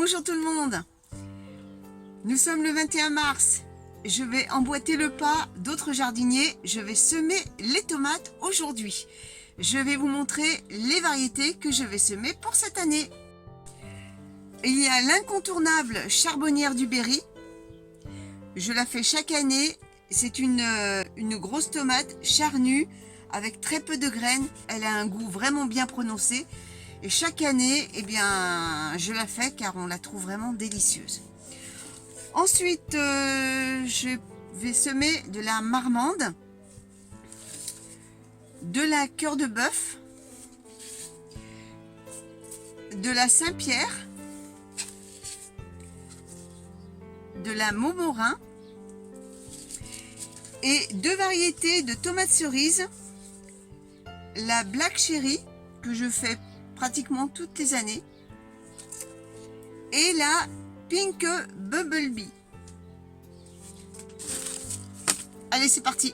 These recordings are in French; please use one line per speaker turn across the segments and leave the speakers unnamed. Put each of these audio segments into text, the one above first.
Bonjour tout le monde. Nous sommes le 21 mars. Je vais emboîter le pas d'autres jardiniers. Je vais semer les tomates aujourd'hui. Je vais vous montrer les variétés que je vais semer pour cette année. Il y a l'incontournable charbonnière du Berry. Je la fais chaque année. C'est une grosse tomate charnue avec très peu de graines. Elle a un goût vraiment bien prononcé. Et chaque année, eh bien, je la fais car on la trouve vraiment délicieuse. Ensuite, je vais semer de la marmande, de la cœur de bœuf, de la Saint-Pierre, de la Montmorin et deux variétés de tomates cerises, la Black Cherry que je fais pratiquement toutes les années et la Pink Bumblebee. Allez, c'est parti.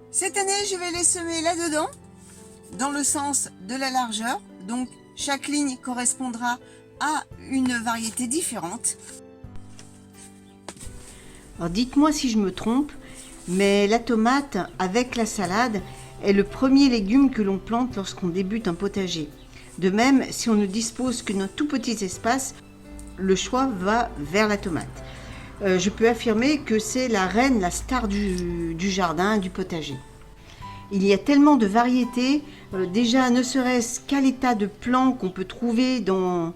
Cette année, je vais les semer là-dedans, dans le sens de la largeur. Donc, chaque ligne correspondra à une variété différente.
Alors, dites-moi si je me trompe, mais la tomate avec la salade est le premier légume que l'on plante lorsqu'on débute un potager. De même, si on ne dispose que d'un tout petit espace, le choix va vers la tomate. Je peux affirmer que c'est la reine, la star du jardin, du potager. Il y a tellement de variétés, déjà ne serait-ce qu'à l'état de plants qu'on peut trouver dans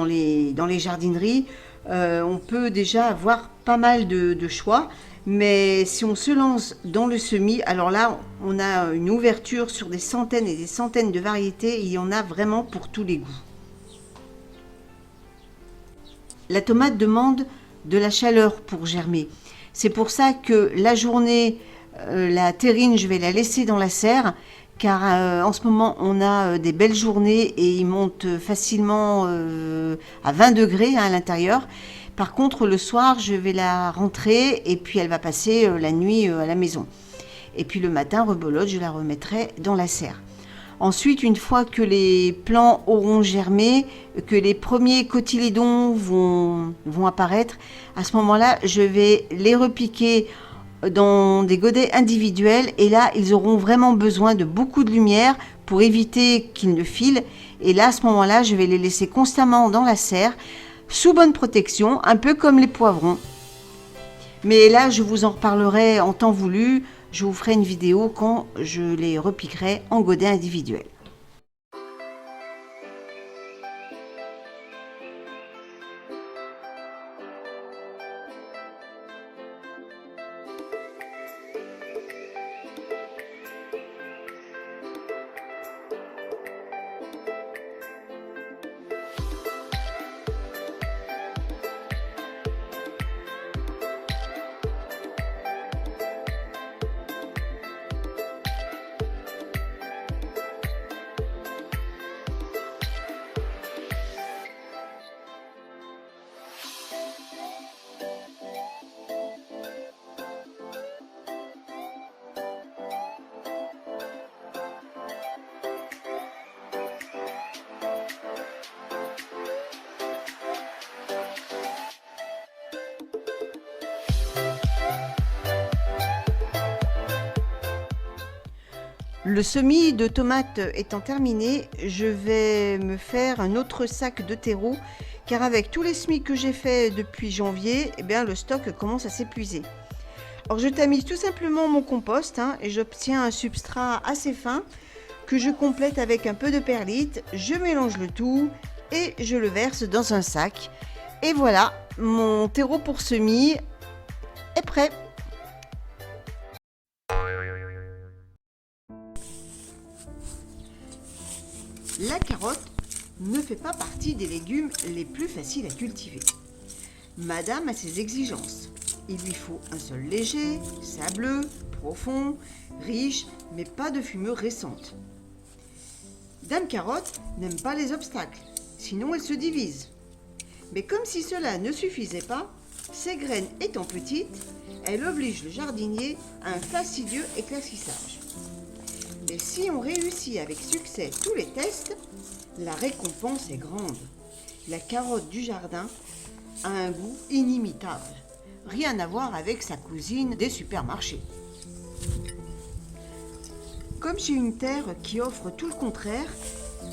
les jardineries, on peut déjà avoir pas mal de choix. Mais si on se lance dans le semis, alors là, on a une ouverture sur des centaines et des centaines de variétés. Il y en a vraiment pour tous les goûts. La tomate demande de la chaleur pour germer. C'est pour ça que la journée, la terrine, je vais la laisser dans la serre, car en ce moment, on a des belles journées et il monte facilement à 20 degrés à l'intérieur. Par contre, le soir, je vais la rentrer et puis elle va passer la nuit à la maison. Et puis le matin, rebelote, je la remettrai dans la serre. Ensuite, une fois que les plants auront germé, que les premiers cotylédons vont apparaître, à ce moment-là, je vais les repiquer dans des godets individuels. Et là, ils auront vraiment besoin de beaucoup de lumière pour éviter qu'ils ne filent. Et là, à ce moment-là, je vais les laisser constamment dans la serre, sous bonne protection, un peu comme les poivrons. Mais là, je vous en reparlerai en temps voulu. Je vous ferai une vidéo quand je les repiquerai en godets individuels. Le semis de tomates étant terminé, je vais me faire un autre sac de terreau car avec tous les semis que j'ai fait depuis janvier, eh bien, le stock commence à s'épuiser. Alors je tamise tout simplement mon compost et j'obtiens un substrat assez fin que je complète avec un peu de perlite. Je mélange le tout et je le verse dans un sac. Et voilà, mon terreau pour semis est prêt. La carotte ne fait pas partie des légumes les plus faciles à cultiver. Madame a ses exigences. Il lui faut un sol léger, sableux, profond, riche, mais pas de fumure récente. Dame Carotte n'aime pas les obstacles, sinon elle se divise. Mais comme si cela ne suffisait pas, ses graines étant petites, elle oblige le jardinier à un fastidieux éclaircissage. Mais si on réussit avec succès tous les tests, la récompense est grande. La carotte du jardin a un goût inimitable. Rien à voir avec sa cousine des supermarchés. Comme j'ai une terre qui offre tout le contraire,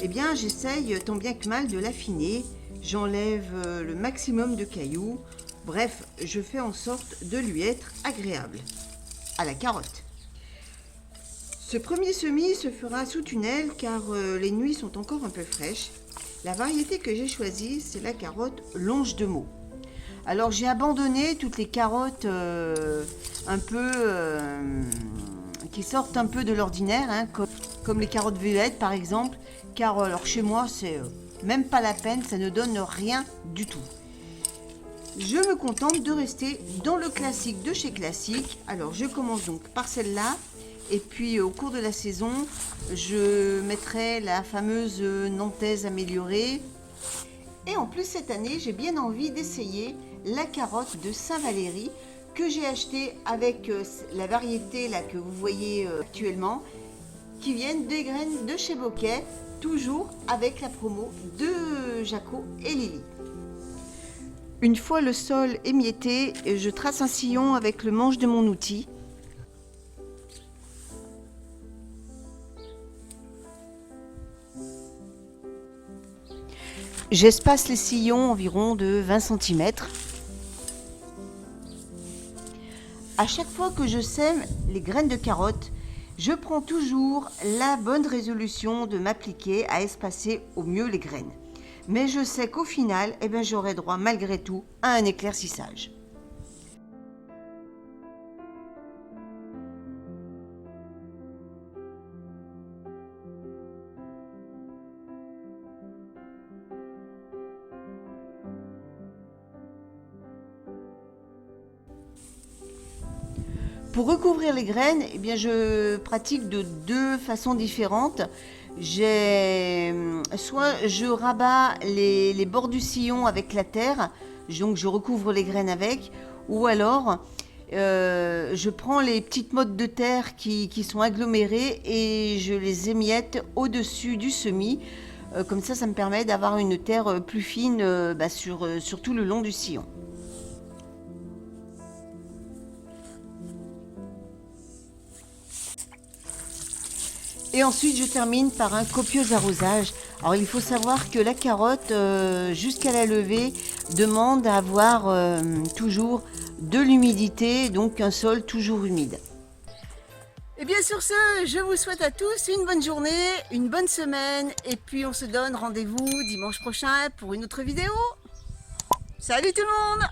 eh bien j'essaye tant bien que mal de l'affiner. J'enlève le maximum de cailloux. Bref, je fais en sorte de lui être agréable. À la carotte. Ce premier semis se fera sous tunnel car les nuits sont encore un peu fraîches. La variété que j'ai choisie, c'est la carotte longe de Meaux. Alors j'ai abandonné toutes les carottes un peu qui sortent un peu de l'ordinaire, hein, comme les carottes violettes par exemple, car alors chez moi c'est même pas la peine, ça ne donne rien du tout. Je me contente de rester dans le classique de chez Classique. Alors je commence donc par celle-là. Et puis au cours de la saison, je mettrai la fameuse nantaise améliorée. Et en plus cette année, j'ai bien envie d'essayer la carotte de Saint-Valery que j'ai achetée avec la variété là que vous voyez actuellement, qui viennent des graines de chez Bocquet, toujours avec la promo de Jaco et Lily. Une fois le sol émietté, je trace un sillon avec le manche de mon outil. J'espace les sillons environ de 20 cm. À chaque fois que je sème les graines de carottes, je prends toujours la bonne résolution de m'appliquer à espacer au mieux les graines. Mais je sais qu'au final, j'aurai droit malgré tout à un éclaircissage. Pour recouvrir les graines, je pratique de deux façons différentes. Soit je rabats les bords du sillon avec la terre, donc je recouvre les graines avec, ou alors je prends les petites mottes de terre qui sont agglomérées et je les émiette au-dessus du semis. Comme ça me permet d'avoir une terre plus fine sur tout le long du sillon. Et ensuite, je termine par un copieux arrosage. Alors, il faut savoir que la carotte, jusqu'à la levée, demande à avoir toujours de l'humidité, donc un sol toujours humide. Et bien sur ce, je vous souhaite à tous une bonne journée, une bonne semaine, et puis on se donne rendez-vous dimanche prochain pour une autre vidéo. Salut tout le monde!